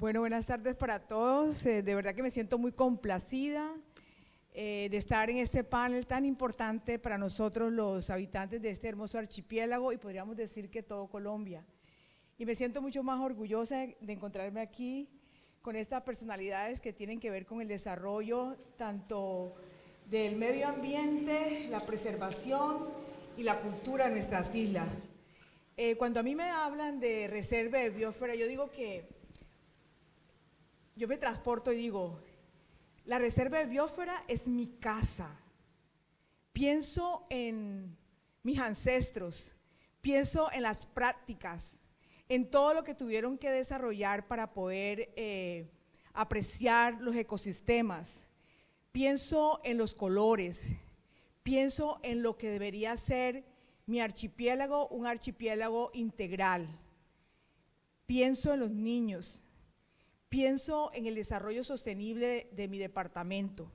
Bueno, buenas tardes para todos. De verdad que me siento muy complacida de estar en este panel tan importante para nosotros los habitantes de este hermoso archipiélago y podríamos decir que todo Colombia. Y me siento mucho más orgullosa de encontrarme aquí con estas personalidades que tienen que ver con el desarrollo tanto del medio ambiente, la preservación y la cultura de nuestras islas. Cuando a mí me hablan de reserva de biosfera, yo digo que yo me transporto y digo, la reserva de biosfera es mi casa. Pienso en mis ancestros, pienso en las prácticas, en todo lo que tuvieron que desarrollar para poder apreciar los ecosistemas. Pienso en los colores, pienso en lo que debería ser mi archipiélago, un archipiélago integral. Pienso en los niños, pienso en el desarrollo sostenible de mi departamento.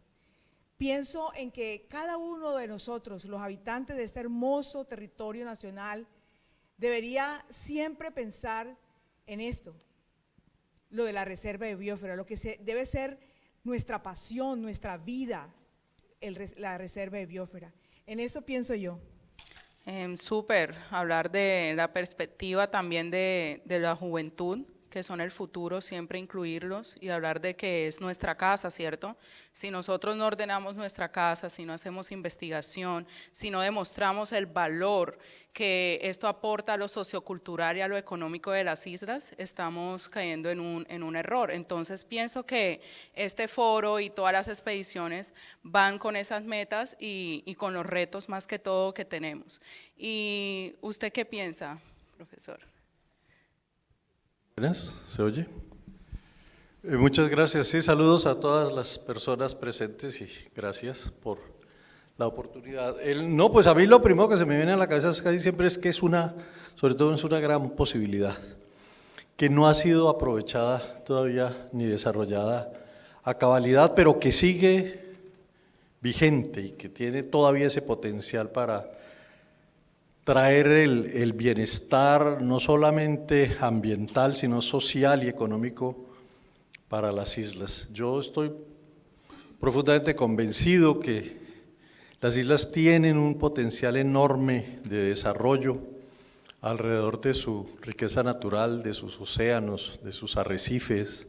Pienso en que cada uno de nosotros, los habitantes de este hermoso territorio nacional, debería siempre pensar en esto, lo de la reserva de biosfera, lo que debe ser nuestra pasión, nuestra vida, la reserva de biosfera. En eso pienso yo. Súper, hablar de la perspectiva también de la juventud, que son el futuro, siempre incluirlos y hablar de que es nuestra casa, ¿cierto? Si nosotros no ordenamos nuestra casa, si no hacemos investigación, si no demostramos el valor que esto aporta a lo sociocultural y a lo económico de las islas, estamos cayendo en un error. Entonces pienso que este foro y todas las expediciones van con esas metas y con los retos más que todo que tenemos. ¿Y usted qué piensa, profesor? Buenas, ¿se oye? Muchas gracias. Sí, saludos a todas las personas presentes y gracias por la oportunidad. No, pues a mí lo primero que se me viene a la cabeza casi siempre es que sobre todo es una gran posibilidad que no ha sido aprovechada todavía ni desarrollada a cabalidad, pero que sigue vigente y que tiene todavía ese potencial para traer el bienestar no solamente ambiental, sino social y económico para las islas. Yo estoy profundamente convencido que las islas tienen un potencial enorme de desarrollo alrededor de su riqueza natural, de sus océanos, de sus arrecifes,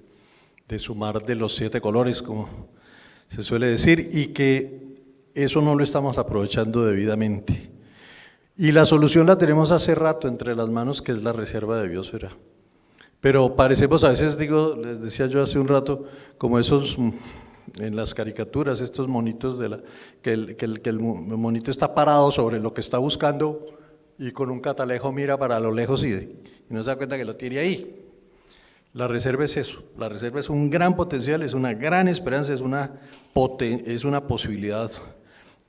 de su mar de los 7 colores, como se suele decir, y que eso no lo estamos aprovechando debidamente. Y la solución la tenemos hace rato entre las manos, que es la reserva de biosfera. Pero parecemos a veces, les decía yo hace un rato, como esos en las caricaturas, estos monitos que el monito está parado sobre lo que está buscando y con un catalejo mira para lo lejos y no se da cuenta que lo tiene ahí. La reserva es eso, la reserva es un gran potencial, es una gran esperanza, es una posibilidad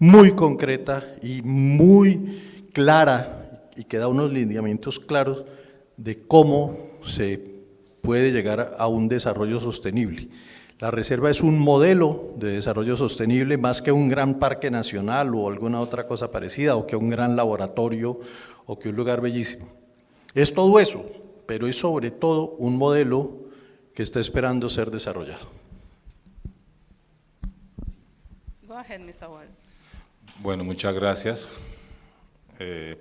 muy concreta y muy clara y que da unos lineamientos claros de cómo se puede llegar a un desarrollo sostenible. La reserva es un modelo de desarrollo sostenible más que un gran parque nacional o alguna otra cosa parecida, o que un gran laboratorio o que un lugar bellísimo. Es todo eso, pero es sobre todo un modelo que está esperando ser desarrollado. Go ahead, Mr. Wall. Bueno, muchas gracias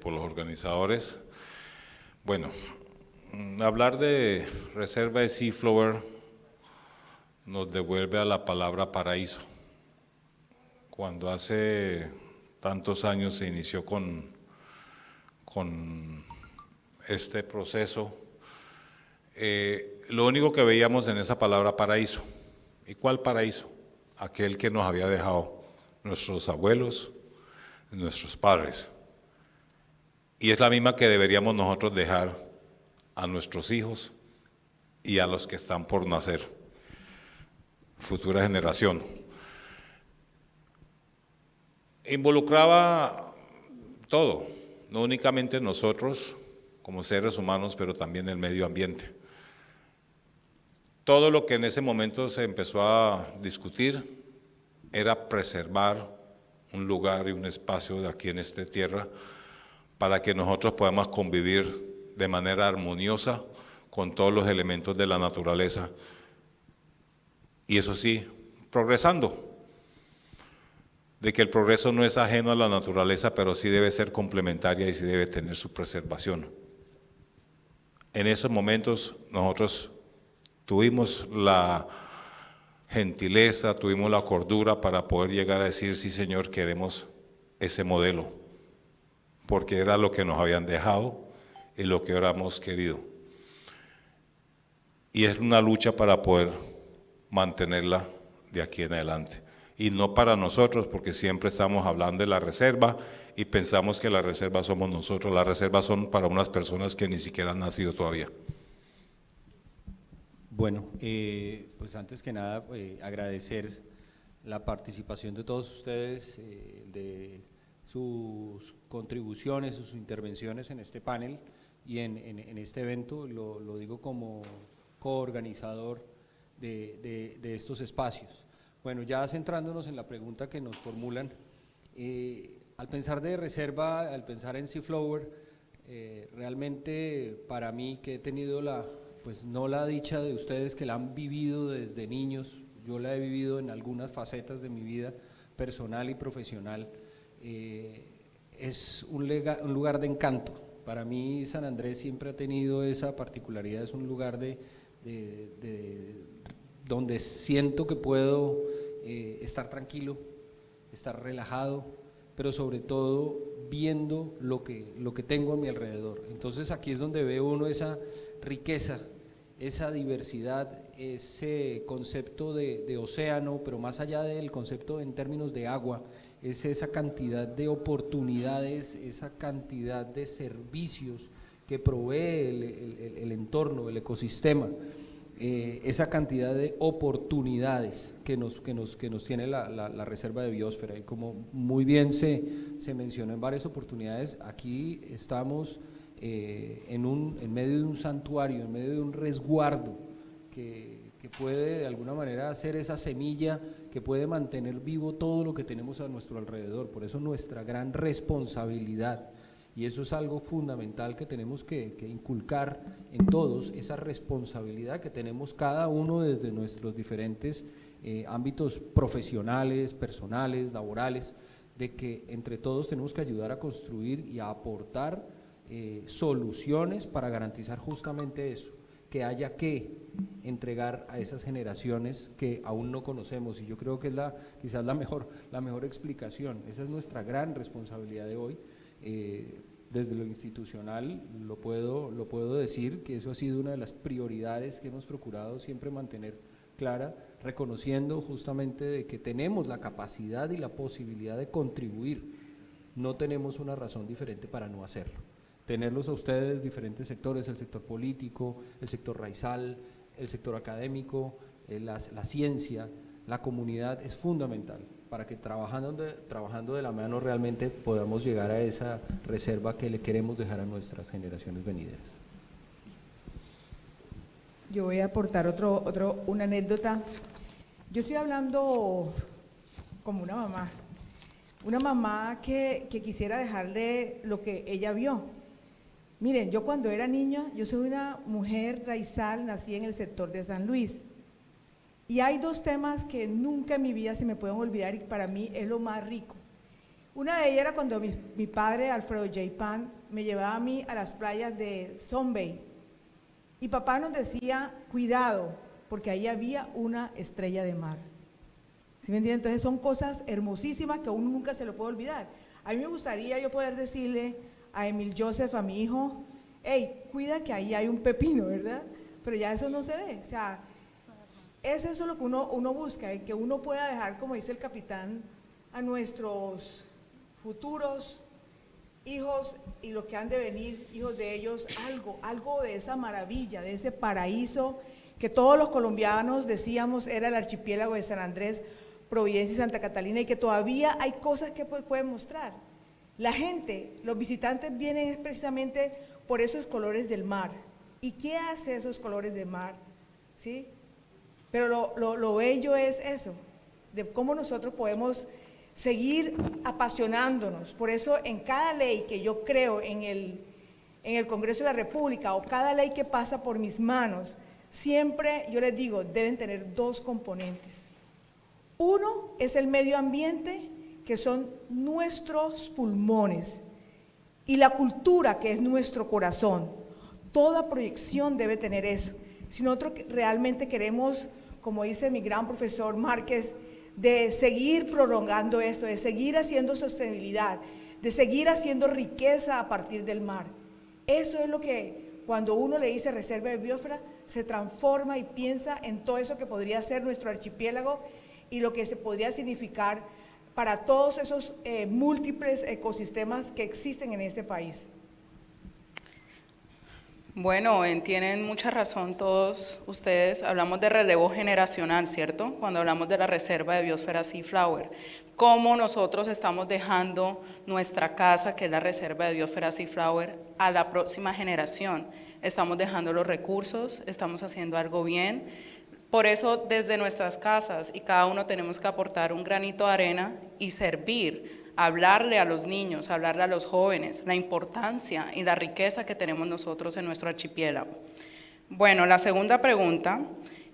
por los organizadores. Bueno, hablar de reserva de seaflower nos devuelve a la palabra paraíso. Cuando hace tantos años se inició con este proceso, lo único que veíamos en esa palabra paraíso. ¿Y cuál paraíso? Aquel que nos había dejado nuestros abuelos, nuestros padres. Y es la misma que deberíamos nosotros dejar a nuestros hijos y a los que están por nacer, futura generación. Involucraba todo, no únicamente nosotros como seres humanos, pero también el medio ambiente. Todo lo que en ese momento se empezó a discutir era preservar un lugar y un espacio de aquí en esta tierra para que nosotros podamos convivir de manera armoniosa con todos los elementos de la naturaleza y eso sí, progresando. De que el progreso no es ajeno a la naturaleza, pero sí debe ser complementaria y sí debe tener su preservación. En esos momentos nosotros tuvimos la gentileza, tuvimos la cordura para poder llegar a decir, sí Señor, queremos ese modelo, porque era lo que nos habían dejado y lo que hubiéramos querido. Y es una lucha para poder mantenerla de aquí en adelante. Y no para nosotros, porque siempre estamos hablando de la reserva y pensamos que la reserva somos nosotros. Las reservas son para unas personas que ni siquiera han nacido todavía. Bueno, pues antes que nada agradecer la participación de todos ustedes, de sus contribuciones, sus intervenciones en este panel y en este evento. Lo digo como coorganizador de estos espacios. Bueno, ya centrándonos en la pregunta que nos formulan, al pensar de reserva, al pensar en Seaflower, realmente para mí, que he tenido pues no la dicha de ustedes que la han vivido desde niños, yo la he vivido en algunas facetas de mi vida personal y profesional, es un lugar de encanto. Para mí San Andrés siempre ha tenido esa particularidad, es un lugar donde siento que puedo estar tranquilo, estar relajado, pero sobre todo viendo lo que tengo a mi alrededor. Entonces aquí es donde ve uno esa riqueza, esa diversidad, ese concepto de océano, pero más allá del concepto en términos de agua, es esa cantidad de oportunidades, esa cantidad de servicios que provee el entorno, el ecosistema, esa cantidad de oportunidades que nos tiene la reserva de biosfera. Y como muy bien se mencionó en varias oportunidades, aquí estamos en medio de un santuario, en medio de un resguardo que puede de alguna manera hacer esa semilla que puede mantener vivo todo lo que tenemos a nuestro alrededor. Por eso nuestra gran responsabilidad, y eso es algo fundamental que tenemos que inculcar en todos, esa responsabilidad que tenemos cada uno desde nuestros diferentes ámbitos profesionales, personales, laborales, de que entre todos tenemos que ayudar a construir y a aportar soluciones para garantizar justamente eso, que haya que entregar a esas generaciones que aún no conocemos. Y yo creo que es quizás la mejor explicación. Esa es nuestra gran responsabilidad de hoy. Desde lo institucional lo puedo decir que eso ha sido una de las prioridades que hemos procurado siempre mantener clara, reconociendo justamente de que tenemos la capacidad y la posibilidad de contribuir. No tenemos una razón diferente para no hacerlo. Tenerlos a ustedes, diferentes sectores, el sector político, el sector raizal, el sector académico, la ciencia, la comunidad, es fundamental para que trabajando de la mano realmente podamos llegar a esa reserva que le queremos dejar a nuestras generaciones venideras. Yo voy a aportar una anécdota. Yo estoy hablando como una mamá que quisiera dejarle lo que ella vio. Miren, yo cuando era niña, yo soy una mujer raizal, nací en el sector de San Luis. Y hay dos temas que nunca en mi vida se me pueden olvidar y para mí es lo más rico. Una de ellas era cuando mi padre, Alfredo J. Pan, me llevaba a mí a las playas de Sun Bay. Y papá nos decía, cuidado, porque ahí había una estrella de mar. ¿Sí me entienden? Entonces son cosas hermosísimas que a uno nunca se lo puede olvidar. A mí me gustaría yo poder decirle a Emil Joseph, a mi hijo, hey, cuida que ahí hay un pepino, ¿verdad? Pero ya eso no se ve. O sea, es eso lo que uno busca, que uno pueda dejar, como dice el capitán, a nuestros futuros hijos y los que han de venir, hijos de ellos, algo de esa maravilla, de ese paraíso que todos los colombianos decíamos era el archipiélago de San Andrés, Providencia y Santa Catalina, y que todavía hay cosas que pueden mostrar. La gente, los visitantes vienen precisamente por esos colores del mar. ¿Y qué hace esos colores del mar? ¿Sí? Pero lo bello es eso, de cómo nosotros podemos seguir apasionándonos. Por eso en cada ley que yo creo en el Congreso de la República o cada ley que pasa por mis manos, siempre, yo les digo, deben tener dos componentes. Uno es el medio ambiente, que son nuestros pulmones, y la cultura, que es nuestro corazón. Toda proyección debe tener eso. Si nosotros realmente queremos, como dice mi gran profesor Márquez, de seguir prolongando esto, de seguir haciendo sostenibilidad, de seguir haciendo riqueza a partir del mar. Eso es lo que, cuando uno le dice reserva de biosfera, se transforma y piensa en todo eso que podría ser nuestro archipiélago y lo que se podría significar para todos esos múltiples ecosistemas que existen en este país. Bueno, tienen mucha razón todos ustedes. Hablamos de relevo generacional, ¿cierto? Cuando hablamos de la reserva de biosfera Seaflower. Cómo nosotros estamos dejando nuestra casa, que es la reserva de biosfera Seaflower, a la próxima generación. Estamos dejando los recursos, estamos haciendo algo bien. Por eso, desde nuestras casas, y cada uno tenemos que aportar un granito de arena y servir, hablarle a los niños, hablarle a los jóvenes, la importancia y la riqueza que tenemos nosotros en nuestro archipiélago. Bueno, la segunda pregunta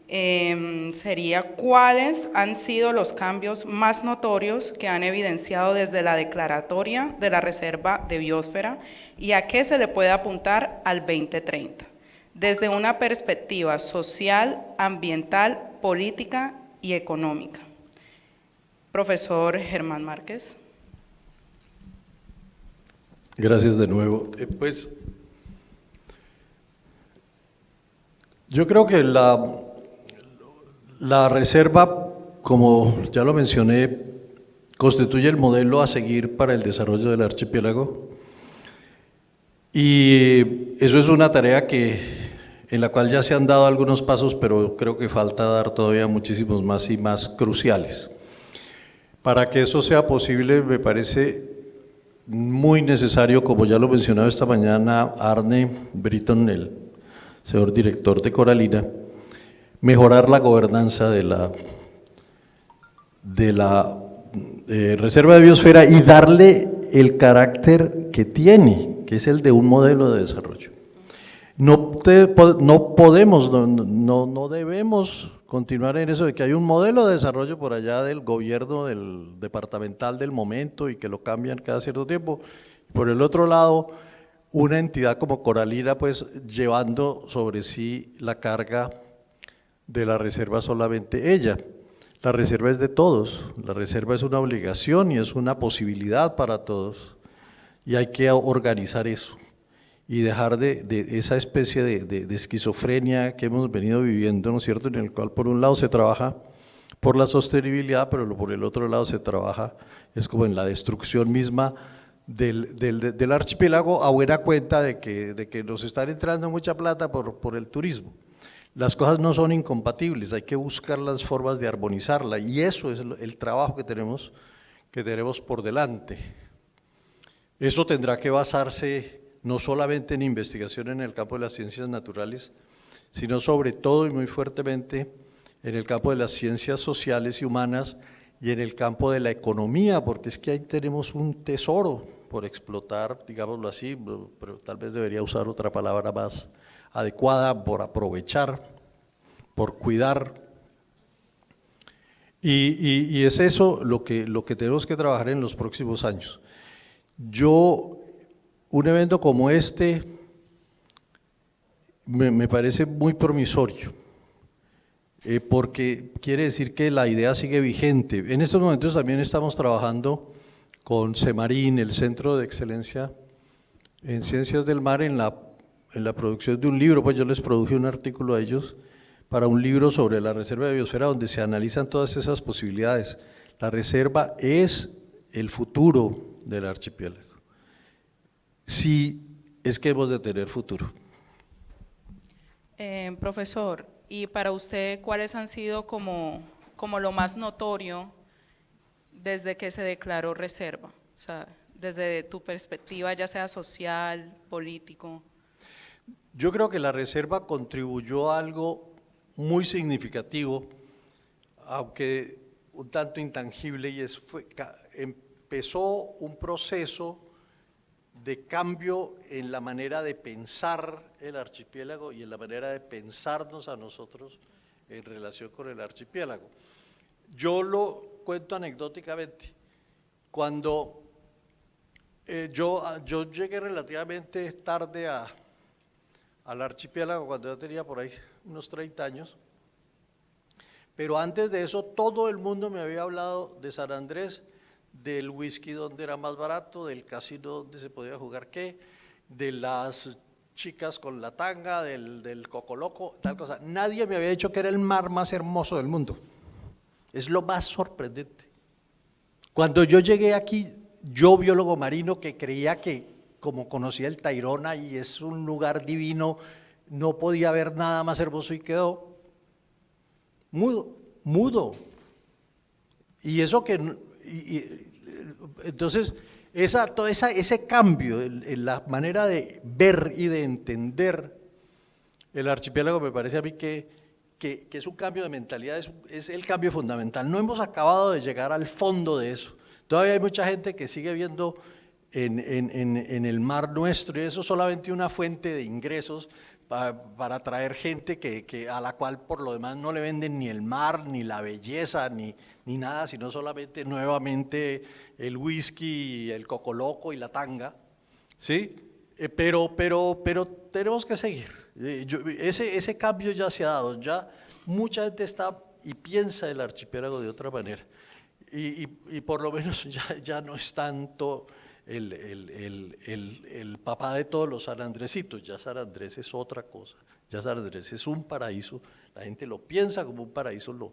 sería, ¿cuáles han sido los cambios más notorios que han evidenciado desde la declaratoria de la Reserva de Biosfera y a qué se le puede apuntar al 2030? Desde una perspectiva social, ambiental, política y económica. Profesor Germán Márquez. Gracias de nuevo. Pues yo creo que la reserva, como ya lo mencioné, constituye el modelo a seguir para el desarrollo del archipiélago, y eso es una tarea en la cual ya se han dado algunos pasos, pero creo que falta dar todavía muchísimos más y más cruciales. Para que eso sea posible, me parece muy necesario, como ya lo mencionaba esta mañana Arne Britton, el señor director de Coralina, mejorar la gobernanza de la Reserva de Biosfera y darle el carácter que tiene, que es el de un modelo de desarrollo. No debemos continuar en eso de que hay un modelo de desarrollo por allá del gobierno del departamental del momento y que lo cambian cada cierto tiempo. Por el otro lado, una entidad como Coralina, pues llevando sobre sí la carga de la reserva solamente ella. La reserva es de todos, la reserva es una obligación y es una posibilidad para todos, y hay que organizar eso y dejar de esa especie de esquizofrenia que hemos venido viviendo, ¿no es cierto?, en el cual por un lado se trabaja por la sostenibilidad, pero por el otro lado se trabaja, es como en la destrucción misma del archipiélago, a buena cuenta de que nos están entrando mucha plata por el turismo. Las cosas no son incompatibles, hay que buscar las formas de armonizarla, y eso es el trabajo que tenemos por delante. Eso tendrá que basarse no solamente en investigación en el campo de las ciencias naturales, sino sobre todo y muy fuertemente en el campo de las ciencias sociales y humanas y en el campo de la economía, porque es que ahí tenemos un tesoro por explotar, digámoslo así, pero tal vez debería usar otra palabra más adecuada, por aprovechar, por cuidar. Y es eso lo que tenemos que trabajar en los próximos años. Un evento como este me parece muy promisorio, porque quiere decir que la idea sigue vigente. En estos momentos también estamos trabajando con CEMARIN, el Centro de Excelencia en Ciencias del Mar, en la producción de un libro. Pues yo les produje un artículo a ellos para un libro sobre la reserva de biosfera, donde se analizan todas esas posibilidades. La reserva es el futuro del archipiélago. Sí, es que hemos de tener futuro. Profesor, y para usted, ¿cuáles han sido como lo más notorio desde que se declaró reserva? O sea, desde tu perspectiva, ya sea social, político. Yo creo que la reserva contribuyó a algo muy significativo, aunque un tanto intangible, y empezó un proceso de cambio en la manera de pensar el archipiélago y en la manera de pensarnos a nosotros en relación con el archipiélago. Yo lo cuento anecdóticamente. Cuando yo llegué relativamente tarde al archipiélago, cuando yo tenía por ahí unos 30 años, pero antes de eso todo el mundo me había hablado de San Andrés, del whisky donde era más barato, del casino donde se podía jugar qué, de las chicas con la tanga, del cocoloco, tal cosa. Nadie me había dicho que era el mar más hermoso del mundo. Es lo más sorprendente. Cuando yo llegué aquí, yo, biólogo marino, que creía que, como conocía el Tayrona y es un lugar divino, no podía haber nada más hermoso y quedó mudo. Y eso que, entonces, ese cambio en la manera de ver y de entender el archipiélago me parece a mí que es un cambio de mentalidad, es el cambio fundamental. No hemos acabado de llegar al fondo de eso. Todavía hay mucha gente que sigue viendo en el mar nuestro, y eso es solamente una fuente de ingresos para atraer gente a la cual por lo demás no le venden ni el mar, ni la belleza, ni nada, sino solamente nuevamente el whisky, el cocoloco y la tanga, ¿sí? Pero tenemos que seguir. Ese cambio ya se ha dado, ya mucha gente está y piensa el archipiélago de otra manera, y por lo menos ya no es tanto el papá de todos los San Andresitos. Ya San Andrés es otra cosa, ya San Andrés es un paraíso, la gente lo piensa como un paraíso, lo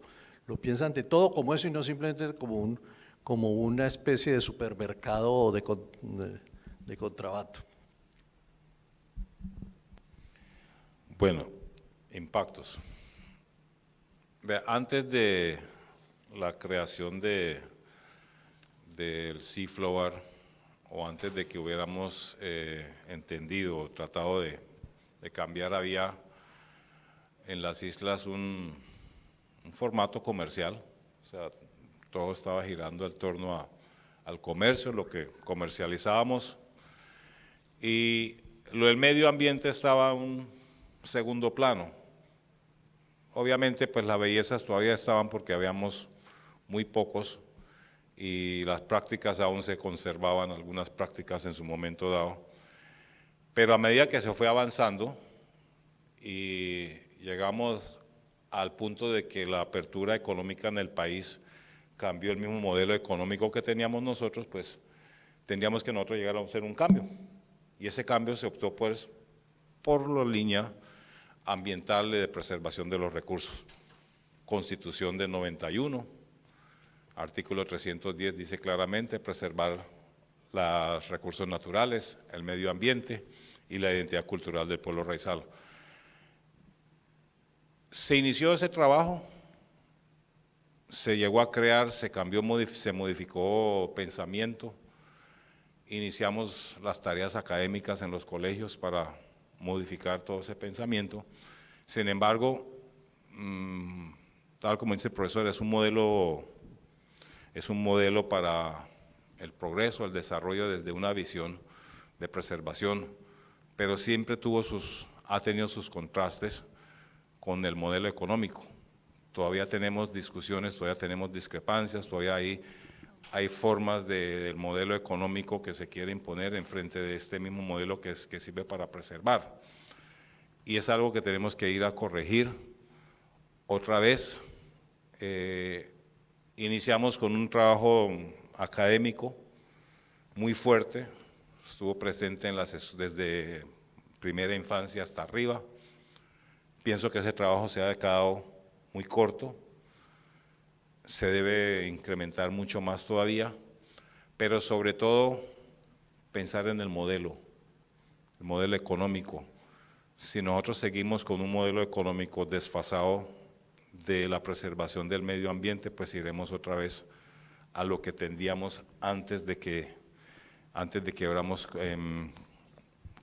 piensa ante todo como eso y no simplemente como una especie de supermercado de contrabando. Bueno, impactos. Vea, antes de la creación del Seaflower, o antes de que hubiéramos entendido o tratado de cambiar, había en las islas un formato comercial, o sea, todo estaba girando en torno al comercio, lo que comercializábamos, y lo del medio ambiente estaba en un segundo plano. Obviamente, pues las bellezas todavía estaban porque habíamos muy pocos, y las prácticas aún se conservaban, algunas prácticas en su momento dado, pero a medida que se fue avanzando y llegamos al punto de que la apertura económica en el país cambió el mismo modelo económico que teníamos nosotros, pues tendríamos que nosotros llegar a hacer un cambio, y ese cambio se optó pues por la línea ambiental de preservación de los recursos. Constitución de 91, artículo 310 dice claramente preservar los recursos naturales, el medio ambiente y la identidad cultural del pueblo raizal. Se inició ese trabajo, se llegó a crear, se cambió, se modificó pensamiento, iniciamos las tareas académicas en los colegios para modificar todo ese pensamiento. Sin embargo, tal como dice el profesor, es un modelo para el progreso, el desarrollo desde una visión de preservación, pero siempre ha tenido sus contrastes con el modelo económico. Todavía tenemos discusiones, todavía tenemos discrepancias, todavía hay formas del modelo económico que se quiere imponer en frente de este mismo modelo que sirve para preservar. Y es algo que tenemos que ir a corregir otra vez. Iniciamos con un trabajo académico muy fuerte, estuvo presente desde primera infancia hasta arriba. Pienso que ese trabajo se ha quedado muy corto, se debe incrementar mucho más todavía, pero sobre todo pensar en el modelo económico. Si nosotros seguimos con un modelo económico desfasado de la preservación del medio ambiente, pues iremos otra vez a lo que tendíamos antes de que hubiéramos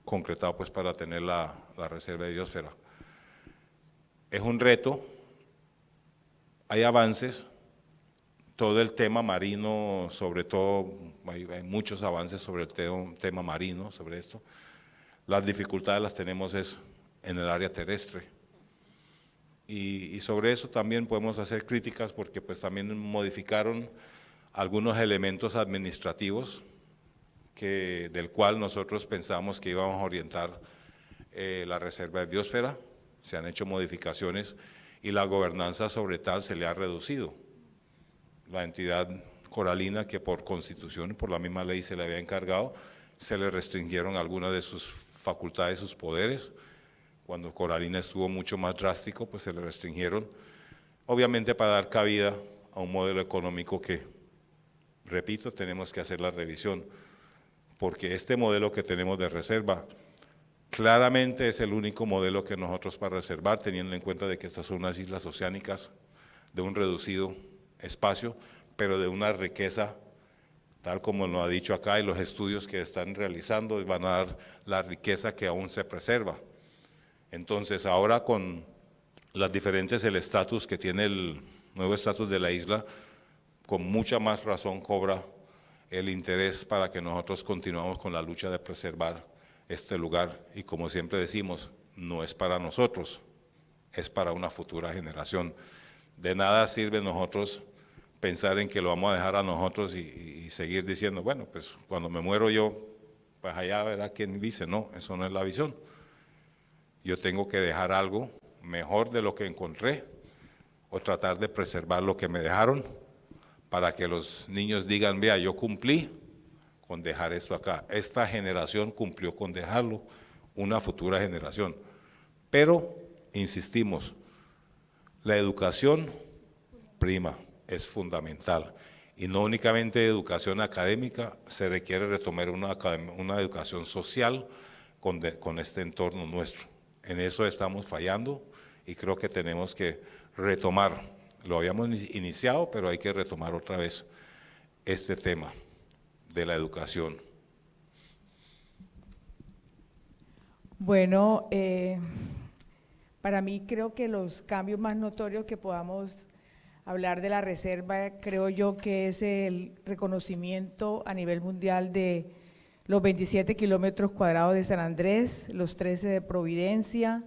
concretado pues para tener la reserva de biosfera. Es un reto, hay avances, todo el tema marino, sobre todo, hay muchos avances sobre el tema marino, sobre esto. Las dificultades las tenemos es en el área terrestre. Y sobre eso también podemos hacer críticas porque pues también modificaron algunos elementos administrativos del cual nosotros pensamos que íbamos a orientar la reserva de biosfera. Se han hecho modificaciones y la gobernanza sobre tal se le ha reducido. La entidad coralina, que por constitución y por la misma ley se le había encargado, se le restringieron algunas de sus facultades, sus poderes. Cuando Coralina estuvo mucho más drástico, pues se le restringieron, obviamente para dar cabida a un modelo económico que, repito, tenemos que hacer la revisión, porque este modelo que tenemos de reserva claramente es el único modelo que nosotros para reservar, teniendo en cuenta de que estas son unas islas oceánicas de un reducido espacio, pero de una riqueza, tal como nos ha dicho acá, y los estudios que están realizando van a dar la riqueza que aún se preserva. Entonces, ahora con las diferentes, el estatus que tiene el nuevo estatus de la isla, con mucha más razón cobra el interés para que nosotros continuemos con la lucha de preservar este lugar. Y como siempre decimos, no es para nosotros, es para una futura generación. De nada sirve nosotros pensar en que lo vamos a dejar a nosotros y seguir diciendo, bueno, pues cuando me muero yo, pues allá verá quién dice. No, eso no es la visión. Yo tengo que dejar algo mejor de lo que encontré o tratar de preservar lo que me dejaron para que los niños digan, vea, yo cumplí con dejar esto acá. Esta generación cumplió con dejarlo, una futura generación. Pero, insistimos, la educación prima, es fundamental. Y no únicamente educación académica, se requiere retomar una educación social con este entorno nuestro. En eso estamos fallando y creo que tenemos que retomar. Lo habíamos iniciado, pero hay que retomar otra vez este tema de la educación. Bueno, para mí creo que los cambios más notorios que podamos hablar de la reserva, creo yo que es el reconocimiento a nivel mundial de los 27 kilómetros cuadrados de San Andrés, los 13 de Providencia,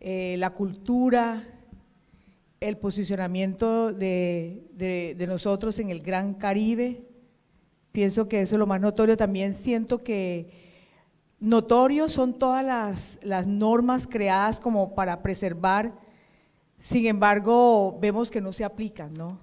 la cultura, el posicionamiento de nosotros en el Gran Caribe. Pienso que eso es lo más notorio. También siento que notorios son todas las normas creadas como para preservar, sin embargo, vemos que no se aplican, ¿no?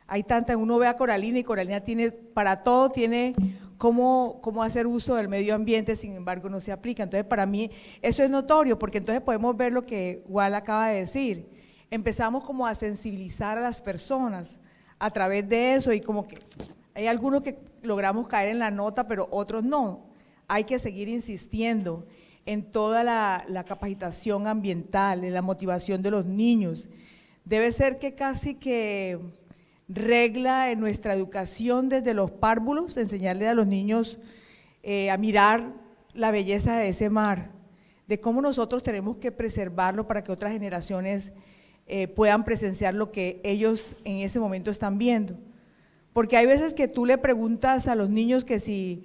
Hay tanta, uno ve a Coralina y Coralina tiene, para todo tiene cómo hacer uso del medio ambiente, sin embargo no se aplica. Entonces para mí eso es notorio, porque entonces podemos ver lo que Wal acaba de decir. Empezamos como a sensibilizar a las personas a través de eso y como que hay algunos que logramos caer en la nota, pero otros no. Hay que seguir insistiendo en toda la capacitación ambiental, en la motivación de los niños. Debe ser que casi que regla en nuestra educación desde los párvulos, enseñarle a los niños a mirar la belleza de ese mar, de cómo nosotros tenemos que preservarlo para que otras generaciones puedan presenciar lo que ellos en ese momento están viendo. Porque hay veces que tú le preguntas a los niños que si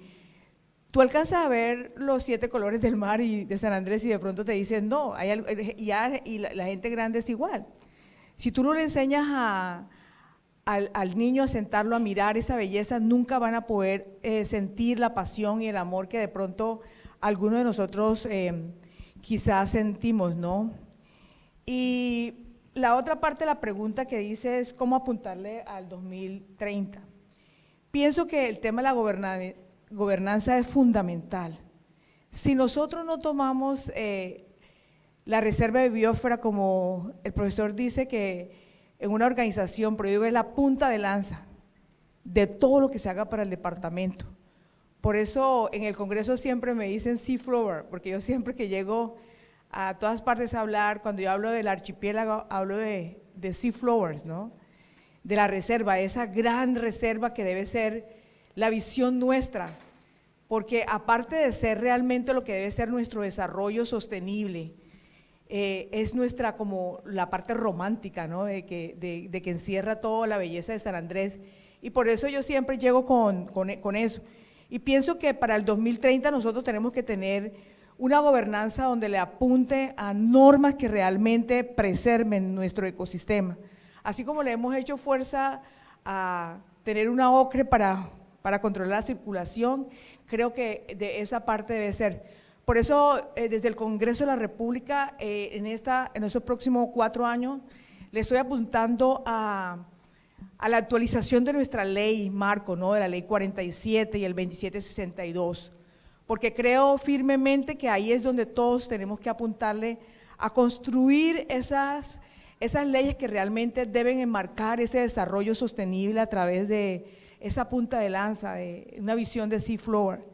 tú alcanzas a ver los 7 colores del mar y de San Andrés y de pronto te dicen no, y la gente grande es igual. Si tú no le enseñas al niño a sentarlo a mirar esa belleza, nunca van a poder sentir la pasión y el amor que de pronto algunos de nosotros quizás sentimos, ¿no? Y la otra parte de la pregunta que dice es cómo apuntarle al 2030. Pienso que el tema de la gobernanza es fundamental. Si nosotros no tomamos la reserva de biosfera, como el profesor dice que en una organización, pero yo digo es la punta de lanza de todo lo que se haga para el departamento. Por eso en el Congreso siempre me dicen seaflower, porque yo siempre que llego a todas partes a hablar, cuando yo hablo del archipiélago, hablo de seaflowers, ¿no? De la reserva, esa gran reserva que debe ser la visión nuestra, porque aparte de ser realmente lo que debe ser nuestro desarrollo sostenible, es nuestra como la parte romántica, ¿no? de que encierra toda la belleza de San Andrés, y por eso yo siempre llego con eso. Y pienso que para el 2030 nosotros tenemos que tener una gobernanza donde le apunte a normas que realmente preserven nuestro ecosistema. Así como le hemos hecho fuerza a tener una OCRE para controlar la circulación, creo que de esa parte debe ser. Por eso, desde el Congreso de la República, en estos próximos 4 años, le estoy apuntando a la actualización de nuestra ley marco, ¿no? De la ley 47 y el 2762, porque creo firmemente que ahí es donde todos tenemos que apuntarle a construir esas leyes que realmente deben enmarcar ese desarrollo sostenible a través de esa punta de lanza, de una visión de Seafloor.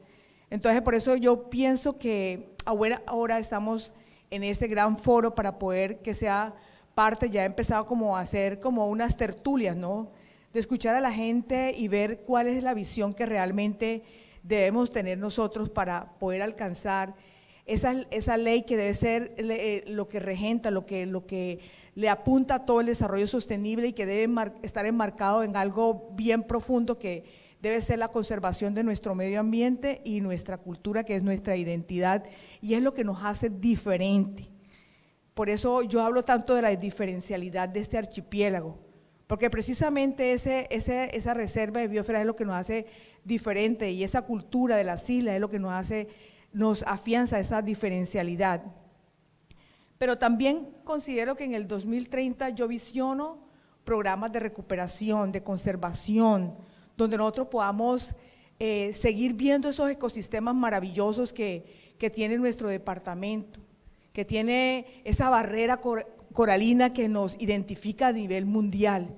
Entonces, por eso yo pienso que ahora estamos en este gran foro para poder que sea parte, ya he empezado como a hacer como unas tertulias, ¿no? De escuchar a la gente y ver cuál es la visión que realmente debemos tener nosotros para poder alcanzar esa ley que debe ser lo que regenta, lo que le apunta a todo el desarrollo sostenible y que debe estar enmarcado en algo bien profundo que debe ser la conservación de nuestro medio ambiente y nuestra cultura, que es nuestra identidad, y es lo que nos hace diferente. Por eso yo hablo tanto de la diferencialidad de este archipiélago, porque precisamente esa reserva de biosfera es lo que nos hace diferente, y esa cultura de las islas es lo que nos afianza esa diferencialidad. Pero también considero que en el 2030 yo visiono programas de recuperación, de conservación, donde nosotros podamos seguir viendo esos ecosistemas maravillosos que tiene nuestro departamento, que tiene esa barrera coralina que nos identifica a nivel mundial.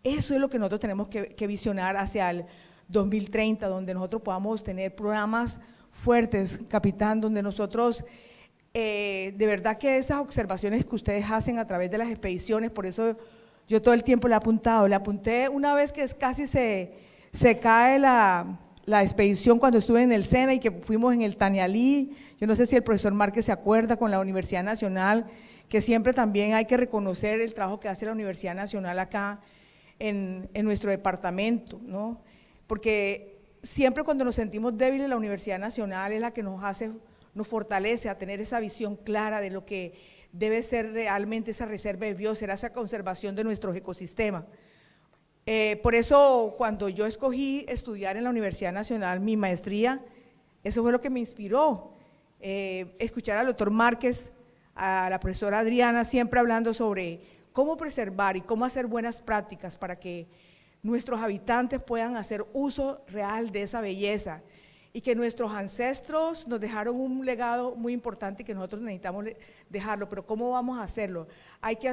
Eso es lo que nosotros tenemos que visionar hacia el 2030, donde nosotros podamos tener programas fuertes, capitán, donde nosotros, de verdad que esas observaciones que ustedes hacen a través de las expediciones, por eso yo todo el tiempo le apunté una vez que casi se cae la expedición cuando estuve en el SENA y que fuimos en el Tanialí. Yo no sé si el profesor Márquez se acuerda, con la Universidad Nacional, que siempre también hay que reconocer el trabajo que hace la Universidad Nacional acá en nuestro departamento, ¿no? Porque siempre cuando nos sentimos débiles, la Universidad Nacional es la que nos fortalece a tener esa visión clara de lo que debe ser realmente esa reserva de biosfera, esa conservación de nuestros ecosistemas. Por eso, cuando yo escogí estudiar en la Universidad Nacional mi maestría, eso fue lo que me inspiró, escuchar al doctor Márquez, a la profesora Adriana, siempre hablando sobre cómo preservar y cómo hacer buenas prácticas para que nuestros habitantes puedan hacer uso real de esa belleza, y que nuestros ancestros nos dejaron un legado muy importante y que nosotros necesitamos dejarlo, pero ¿cómo vamos a hacerlo? Hay que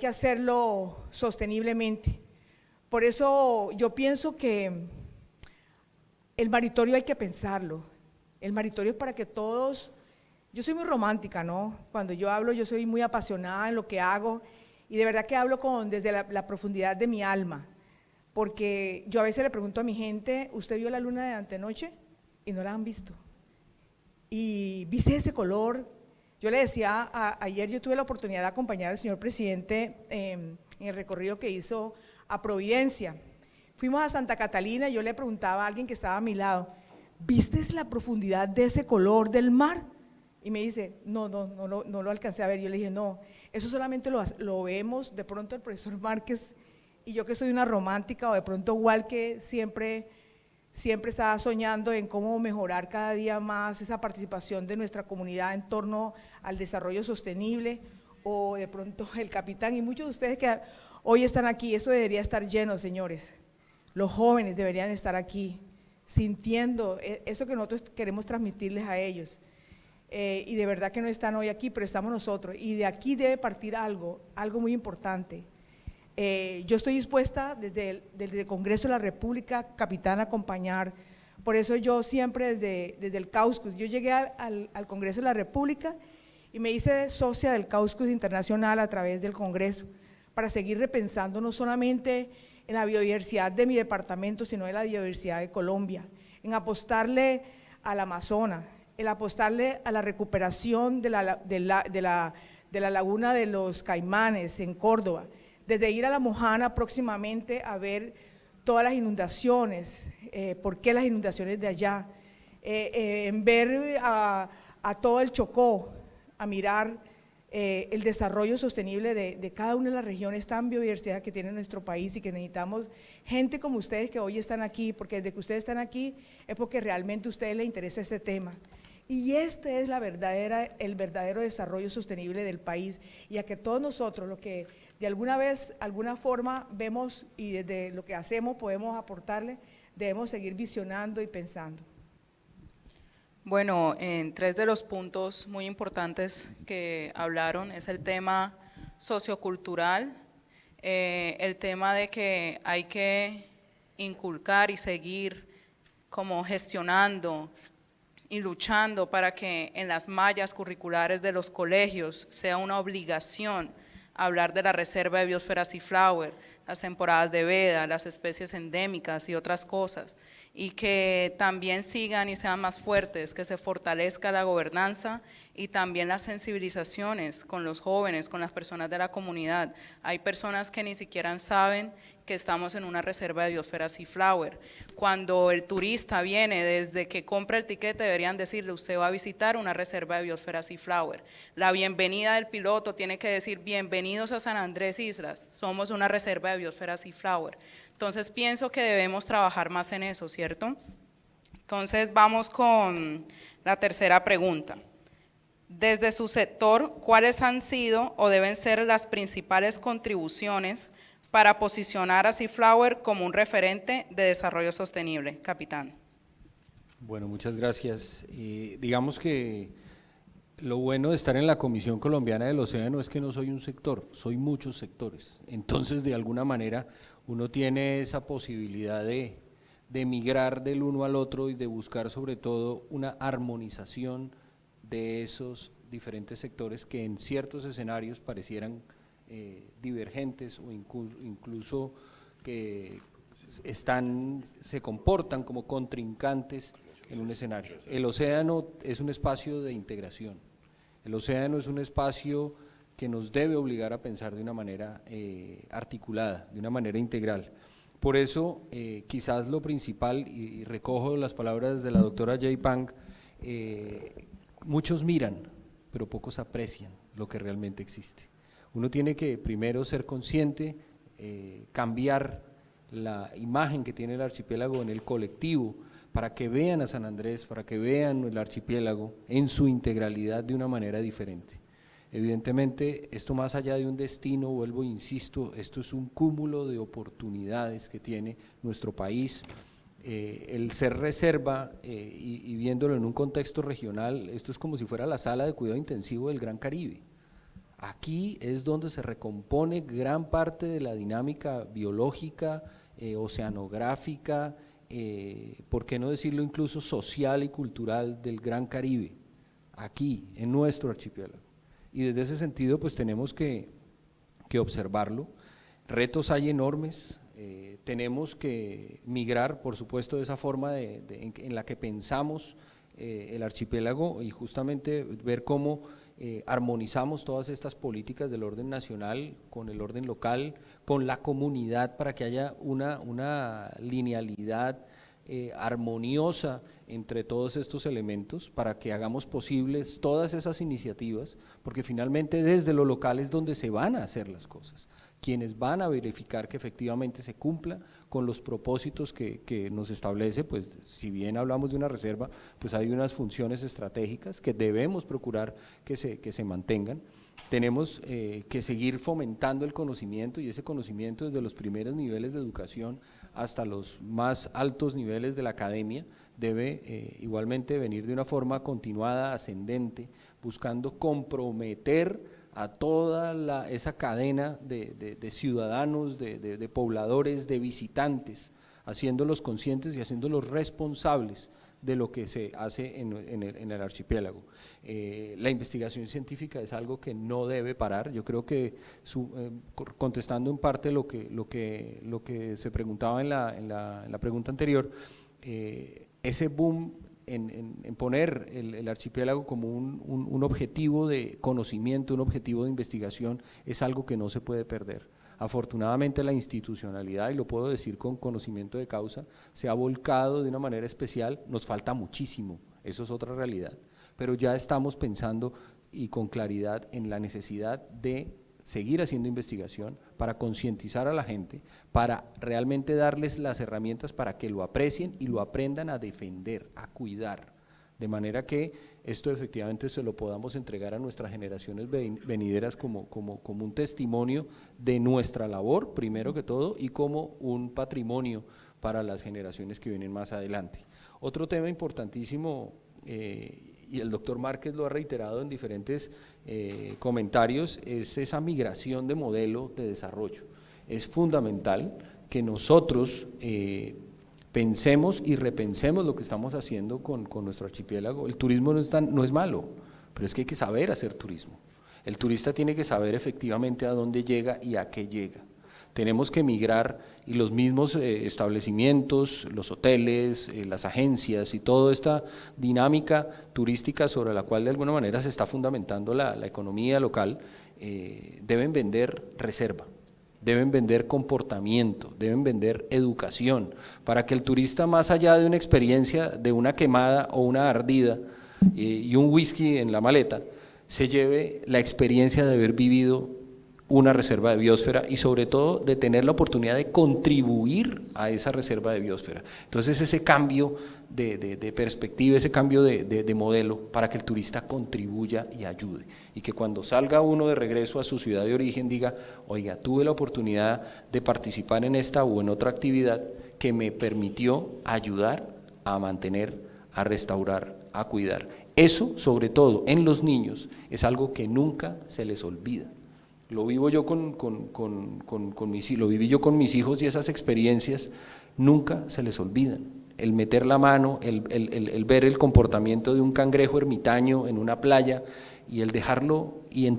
hacerlo sosteniblemente. Por eso yo pienso que el maritorio hay que pensarlo. El maritorio es para que todos, yo soy muy romántica, ¿no? Cuando yo hablo, yo soy muy apasionada en lo que hago, y de verdad que hablo desde la profundidad de mi alma. Porque yo a veces le pregunto a mi gente, ¿usted vio la luna de antenoche? Y no la han visto. ¿Y viste ese color? Yo le decía, ayer yo tuve la oportunidad de acompañar al señor presidente en el recorrido que hizo a Providencia. Fuimos a Santa Catalina y yo le preguntaba a alguien que estaba a mi lado, ¿viste la profundidad de ese color del mar? Y me dice, no lo alcancé a ver. Yo le dije, no, eso solamente lo vemos de pronto el profesor Márquez y yo, que soy una romántica, o de pronto igual que siempre estaba soñando en cómo mejorar cada día más esa participación de nuestra comunidad en torno al desarrollo sostenible, o de pronto el capitán y muchos de ustedes que hoy están aquí. Eso debería estar lleno, señores. Los jóvenes deberían estar aquí sintiendo eso que nosotros queremos transmitirles a ellos. Y de verdad que no están hoy aquí, pero estamos nosotros, y de aquí debe partir algo muy importante. Yo estoy dispuesta desde el Congreso de la República, capitán, a acompañar. Por eso yo siempre desde el CAUSCUS, yo llegué al Congreso de la República y me hice socia del CAUSCUS Internacional a través del Congreso, para seguir repensando no solamente en la biodiversidad de mi departamento, sino en la biodiversidad de Colombia, en apostarle al Amazonas, el apostarle a la recuperación de la laguna de los Caimanes en Córdoba, desde ir a La Mojana próximamente a ver todas las inundaciones, por qué las inundaciones de allá, en ver a todo el Chocó, a mirar el desarrollo sostenible de cada una de las regiones tan biodiversidad que tiene nuestro país, y que necesitamos gente como ustedes que hoy están aquí, porque desde que ustedes están aquí es porque realmente a ustedes les interesa este tema. Y este es el verdadero desarrollo sostenible del país, y a que todos nosotros, lo que de alguna forma vemos y desde lo que hacemos podemos aportarle, debemos seguir visionando y pensando. Bueno, en 3 de los puntos muy importantes que hablaron es el tema sociocultural, el tema de que hay que inculcar y seguir como gestionando y luchando para que en las mallas curriculares de los colegios sea una obligación hablar de la reserva de biosfera Seaflower, las temporadas de veda, las especies endémicas y otras cosas, y que también sigan y sean más fuertes, que se fortalezca la gobernanza y también las sensibilizaciones con los jóvenes, con las personas de la comunidad. Hay personas que ni siquiera saben que estamos en una reserva de biosfera Seaflower. Cuando el turista viene, desde que compra el tiquete deberían decirle: usted va a visitar una reserva de biosfera Seaflower. La bienvenida del piloto tiene que decir: bienvenidos a San Andrés Islas, somos una reserva de biosfera Seaflower. Entonces pienso que debemos trabajar más en eso, ¿cierto? Entonces vamos con la tercera pregunta. Desde su sector, ¿cuáles han sido o deben ser las principales contribuciones para posicionar a Seaflower como un referente de desarrollo sostenible? Capitán. Bueno, muchas gracias. Digamos que lo bueno de estar en la Comisión Colombiana del Océano es que no soy un sector, soy muchos sectores. Entonces, de alguna manera, uno tiene esa posibilidad de migrar del uno al otro y de buscar sobre todo una armonización de esos diferentes sectores que en ciertos escenarios parecieran divergentes o incluso que se comportan como contrincantes en un escenario. El océano es un espacio de integración, el océano es un espacio que nos debe obligar a pensar de una manera articulada, de una manera integral. Por eso, quizás lo principal, y recojo las palabras de la doctora Jay Pang, muchos miran, pero pocos aprecian lo que realmente existe. Uno tiene que primero ser consciente, cambiar la imagen que tiene el archipiélago en el colectivo, para que vean a San Andrés, para que vean el archipiélago en su integralidad de una manera diferente. Evidentemente, esto más allá de un destino, vuelvo e insisto, esto es un cúmulo de oportunidades que tiene nuestro país. El ser reserva y viéndolo en un contexto regional, esto es como si fuera la sala de cuidado intensivo del Gran Caribe. Aquí es donde se recompone gran parte de la dinámica biológica, oceanográfica, por qué no decirlo incluso social y cultural del Gran Caribe, aquí en nuestro archipiélago. Y desde ese sentido pues tenemos que observarlo. Retos hay enormes, tenemos que migrar por supuesto de esa forma en la que pensamos el archipiélago, y justamente ver cómo armonizamos todas estas políticas del orden nacional con el orden local, con la comunidad, para que haya una linealidad armoniosa entre todos estos elementos, para que hagamos posibles todas esas iniciativas, porque finalmente desde lo local es donde se van a hacer las cosas, quienes van a verificar que efectivamente se cumpla con los propósitos que nos establece. Pues si bien hablamos de una reserva, pues hay unas funciones estratégicas que debemos procurar que se mantengan. Tenemos que seguir fomentando el conocimiento, y ese conocimiento desde los primeros niveles de educación hasta los más altos niveles de la academia debe igualmente venir de una forma continuada, ascendente, buscando comprometer a toda esa cadena de ciudadanos, de pobladores, de visitantes, haciéndolos conscientes y haciéndolos responsables de lo que se hace en el archipiélago. La investigación científica es algo que no debe parar. Yo creo que contestando en parte lo que se preguntaba en la pregunta anterior, ese boom en poner el archipiélago como un objetivo de conocimiento, un objetivo de investigación, es algo que no se puede perder. Afortunadamente la institucionalidad, y lo puedo decir con conocimiento de causa, se ha volcado de una manera especial. Nos falta muchísimo, eso es otra realidad, pero ya estamos pensando y con claridad en la necesidad de seguir haciendo investigación para concientizar a la gente, para realmente darles las herramientas para que lo aprecien y lo aprendan a defender, a cuidar, de manera que esto efectivamente se lo podamos entregar a nuestras generaciones venideras como un testimonio de nuestra labor, primero que todo, y como un patrimonio para las generaciones que vienen más adelante. Otro tema importantísimo, y el doctor Márquez lo ha reiterado en diferentes comentarios, es esa migración de modelo de desarrollo. Es fundamental que nosotros pensemos y repensemos lo que estamos haciendo con nuestro archipiélago. El turismo no es malo, pero es que hay que saber hacer turismo. El turista tiene que saber efectivamente a dónde llega y a qué llega. Tenemos que migrar, y los mismos establecimientos, los hoteles, las agencias y toda esta dinámica turística sobre la cual de alguna manera se está fundamentando la economía local, deben vender reserva, deben vender comportamiento, deben vender educación, para que el turista, más allá de una experiencia de una quemada o una ardida y un whisky en la maleta, se lleve la experiencia de haber vivido una reserva de biosfera y sobre todo de tener la oportunidad de contribuir a esa reserva de biosfera. Entonces ese cambio de perspectiva, ese cambio de modelo para que el turista contribuya y ayude, y que cuando salga uno de regreso a su ciudad de origen diga, oiga, tuve la oportunidad de participar en esta o en otra actividad que me permitió ayudar a mantener, a restaurar, a cuidar. Eso, sobre todo en los niños, es algo que nunca se les olvida. Lo vivo yo lo viví yo con mis hijos, y esas experiencias nunca se les olvidan. El meter la mano, el ver el comportamiento de un cangrejo ermitaño en una playa y el dejarlo y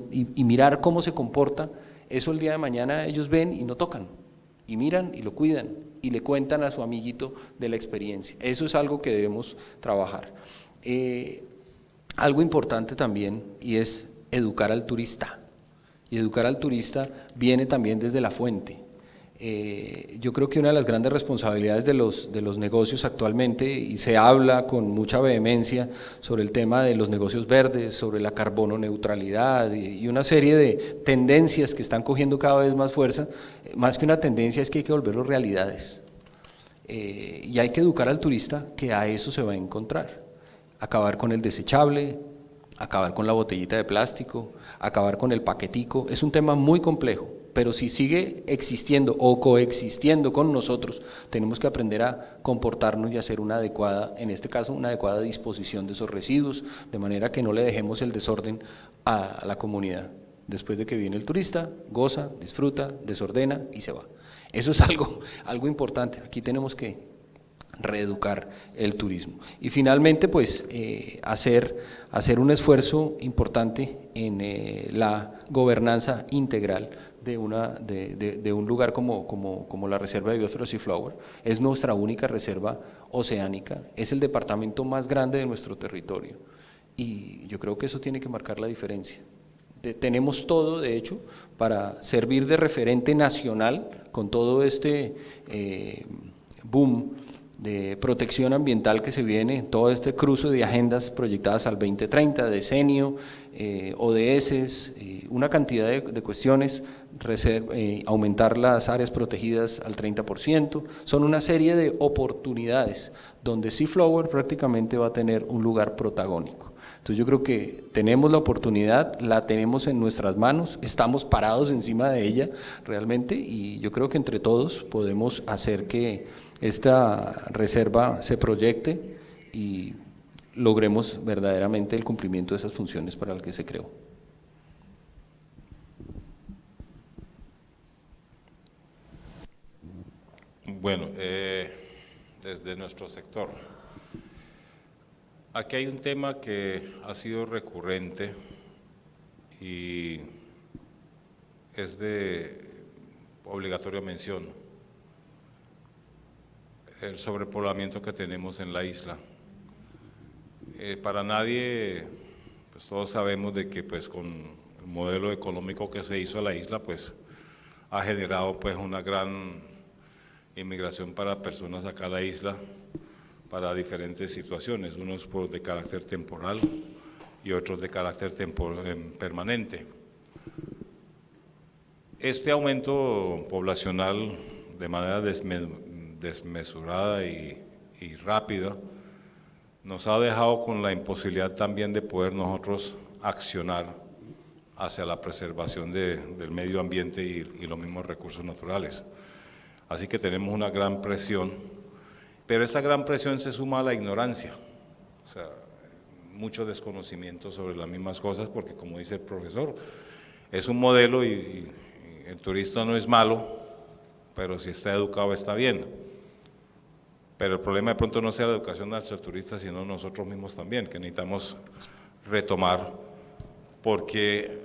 mirar cómo se comporta, eso el día de mañana ellos ven y no tocan, y miran y lo cuidan y le cuentan a su amiguito de la experiencia. Eso es algo que debemos trabajar. Algo importante también, y es educar al turista. Y educar al turista viene también desde la fuente. Yo creo que una de las grandes responsabilidades de los negocios actualmente, y se habla con mucha vehemencia sobre el tema de los negocios verdes, sobre la carbono neutralidad y una serie de tendencias que están cogiendo cada vez más fuerza, más que una tendencia es que hay que volverlo realidades. Y hay que educar al turista que a eso se va a encontrar. Acabar con el desechable, acabar con la botellita de plástico, acabar con el paquetico. Es un tema muy complejo, pero si sigue existiendo o coexistiendo con nosotros, tenemos que aprender a comportarnos y hacer una adecuada, en este caso, una adecuada disposición de esos residuos, de manera que no le dejemos el desorden a la comunidad. Después de que viene el turista, goza, disfruta, desordena y se va. Eso es algo importante. Aquí tenemos que reeducar el turismo. Y finalmente, pues, hacer un esfuerzo importante en la gobernanza integral de un lugar como la Reserva de Biosfera Seaflower. Es nuestra única reserva oceánica, es el departamento más grande de nuestro territorio, y yo creo que eso tiene que marcar la diferencia. Tenemos todo, de hecho, para servir de referente nacional con todo este boom de protección ambiental que se viene, todo este cruce de agendas proyectadas al 2030, decenio, ODS, una cantidad de cuestiones, aumentar las áreas protegidas al 30%, son una serie de oportunidades donde Seaflower prácticamente va a tener un lugar protagónico. Entonces yo creo que tenemos la oportunidad, la tenemos en nuestras manos, estamos parados encima de ella realmente, y yo creo que entre todos podemos hacer que esta reserva se proyecte y logremos verdaderamente el cumplimiento de esas funciones para las que se creó. Bueno, desde nuestro sector, aquí hay un tema que ha sido recurrente y es de obligatoria mención: el sobrepoblamiento que tenemos en la isla. para nadie, pues todos sabemos de que pues con el modelo económico que se hizo a la isla, pues ha generado pues una gran inmigración para personas acá a la isla, para diferentes situaciones, unos de carácter temporal y otros de carácter permanente. Este aumento poblacional de manera desmesurada y rápida nos ha dejado con la imposibilidad también de poder nosotros accionar hacia la preservación del medio ambiente y los mismos recursos naturales. Así que tenemos una gran presión, pero esa gran presión se suma a la ignorancia, o sea, mucho desconocimiento sobre las mismas cosas, porque como dice el profesor, es un modelo y el turista no es malo, pero si está educado está bien. Pero el problema de pronto no sea la educación hacia el turista, sino nosotros mismos también, que necesitamos retomar, porque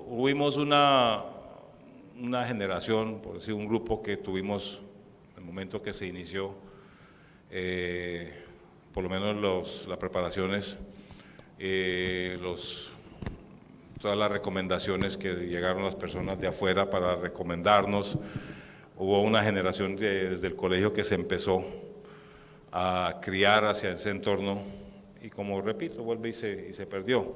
hubimos una generación, por decir, un grupo que tuvimos en el momento que se inició, por lo menos las preparaciones, todas las recomendaciones que llegaron las personas de afuera para recomendarnos. Hubo una generación desde el colegio que se empezó a criar hacia ese entorno y, como repito, vuelve y se perdió.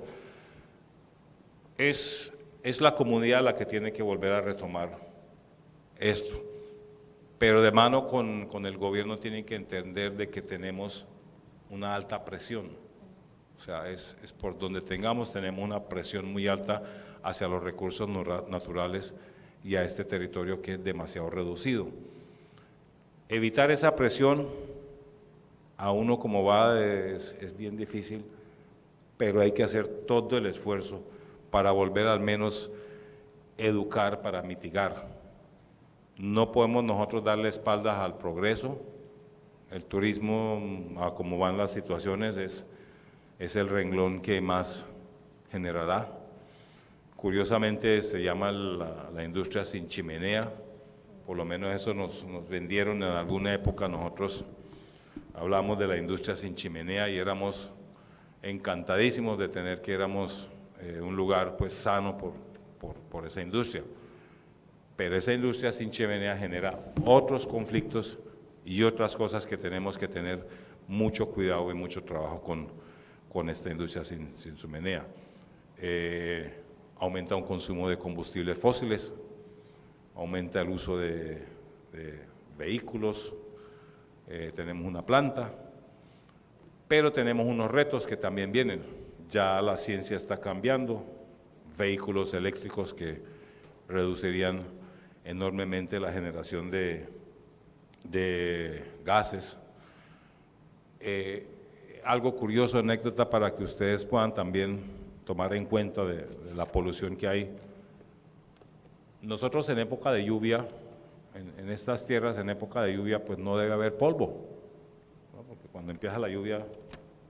Es la comunidad la que tiene que volver a retomar esto, pero de mano con el gobierno tienen que entender de que tenemos una alta presión, o sea, es por donde tenemos una presión muy alta hacia los recursos naturales y a este territorio que es demasiado reducido. Evitar esa presión a uno como va es bien difícil, pero hay que hacer todo el esfuerzo para volver al menos educar, para mitigar. No podemos nosotros darle espaldas al progreso. El turismo, a como van las situaciones, es el renglón que más generará. Curiosamente se llama la industria sin chimenea, por lo menos eso nos vendieron en alguna época. Nosotros hablamos de la industria sin chimenea y éramos encantadísimos de tener que éramos un lugar pues sano por esa industria. Pero esa industria sin chimenea genera otros conflictos y otras cosas que tenemos que tener mucho cuidado y mucho trabajo con esta industria sin chimenea. Aumenta un consumo de combustibles fósiles, aumenta el uso de vehículos, tenemos una planta, pero tenemos unos retos que también vienen. Ya la ciencia está cambiando, vehículos eléctricos que reducirían enormemente la generación de gases. Algo curioso, anécdota para que ustedes puedan también tomar en cuenta de la polución que hay. Nosotros en época de lluvia, en estas tierras en época de lluvia, pues no debe haber polvo, ¿no? Porque cuando empieza la lluvia,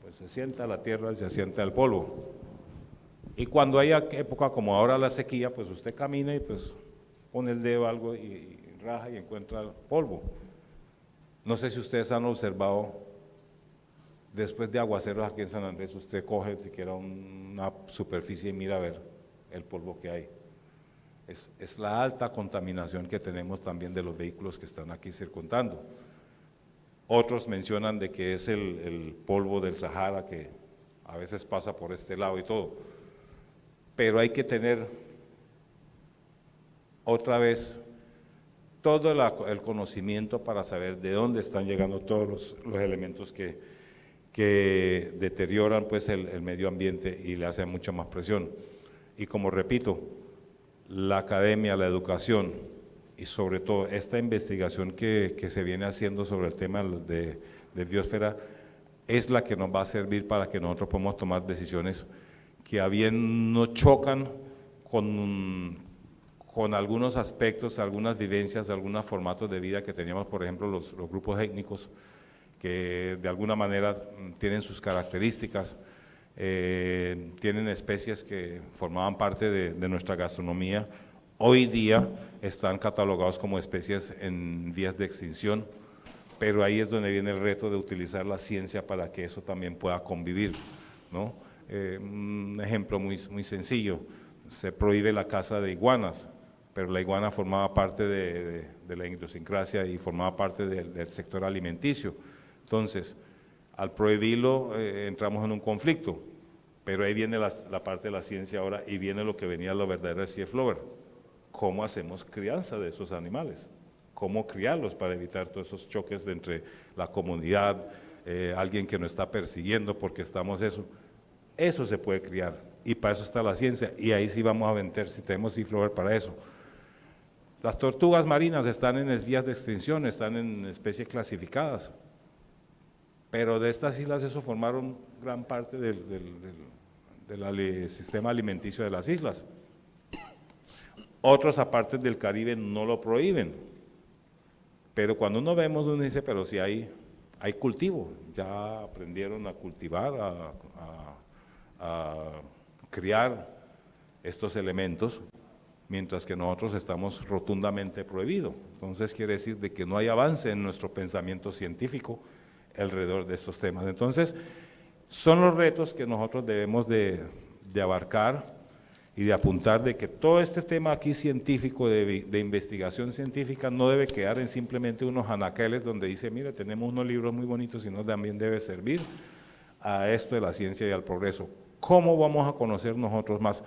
pues se sienta la tierra, se asienta el polvo. Y cuando hay época como ahora la sequía, pues usted camina y pues pone el dedo algo y raja y encuentra polvo. No sé si ustedes han observado, después de aguaceros aquí en San Andrés, usted coge siquiera una superficie y mira a ver el polvo que hay. Es la alta contaminación que tenemos también de los vehículos que están aquí circundando. Otros mencionan de que es el polvo del Sahara que a veces pasa por este lado y todo. Pero hay que tener otra vez todo el conocimiento para saber de dónde están llegando todos los elementos que deterioran pues el medio ambiente y le hacen mucha más presión. Y como repito, la academia, la educación y sobre todo esta investigación que se viene haciendo sobre el tema de biosfera es la que nos va a servir para que nosotros podamos tomar decisiones que a bien no chocan con algunos aspectos, algunas vivencias, algunos formatos de vida que teníamos, por ejemplo, los grupos étnicos, que de alguna manera tienen sus características, tienen especies que formaban parte de nuestra gastronomía, hoy día están catalogados como especies en vías de extinción, pero ahí es donde viene el reto de utilizar la ciencia para que eso también pueda convivir, ¿no? Un ejemplo muy sencillo, se prohíbe la caza de iguanas, pero la iguana formaba parte de la idiosincrasia y formaba parte del sector alimenticio. Entonces, al prohibirlo entramos en un conflicto, pero ahí viene la parte de la ciencia ahora y viene lo que venía lo verdadero de C.F. Lover. ¿Cómo hacemos crianza de esos animales? ¿Cómo criarlos para evitar todos esos choques entre la comunidad, alguien que nos está persiguiendo porque estamos eso? Eso se puede criar y para eso está la ciencia y ahí sí vamos a vender si tenemos C.F. Lover para eso. Las tortugas marinas están en vías de extinción, están en especies clasificadas, pero de estas islas eso formaron gran parte del sistema alimenticio de las islas. Otros aparte del Caribe no lo prohíben, pero cuando uno vemos, uno dice, pero si hay cultivo, ya aprendieron a cultivar, a criar estos elementos, mientras que nosotros estamos rotundamente prohibidos. Entonces quiere decir de que no hay avance en nuestro pensamiento científico alrededor de estos temas. Entonces, son los retos que nosotros debemos de abarcar y de apuntar de que todo este tema aquí científico, de investigación científica, no debe quedar en simplemente unos anaqueles donde dice, mire, tenemos unos libros muy bonitos, sino también debe servir a esto de la ciencia y al progreso. ¿Cómo vamos a conocer nosotros más?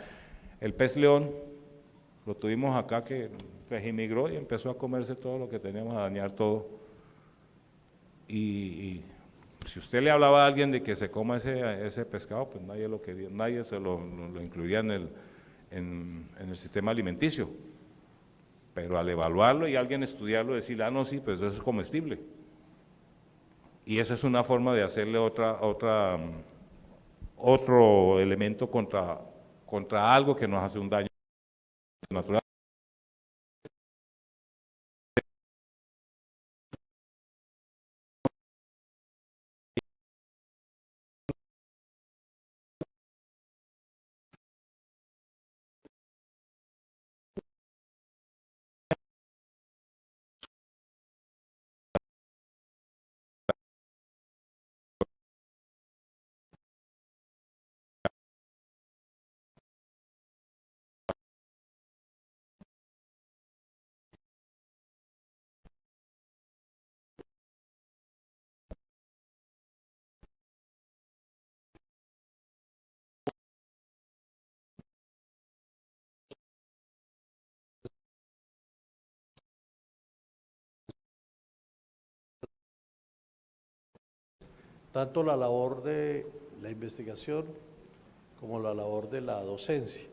El pez león, lo tuvimos acá que emigró y empezó a comerse todo lo que teníamos, a dañar todo. Y si usted le hablaba a alguien de que se coma ese pescado, pues nadie lo quería, nadie se lo incluiría en el sistema alimenticio. Pero al evaluarlo y alguien estudiarlo, decirle, no, sí, pues eso es comestible. Y esa es una forma de hacerle otro elemento contra algo que nos hace un daño natural. Tanto la labor de la investigación como la labor de la docencia.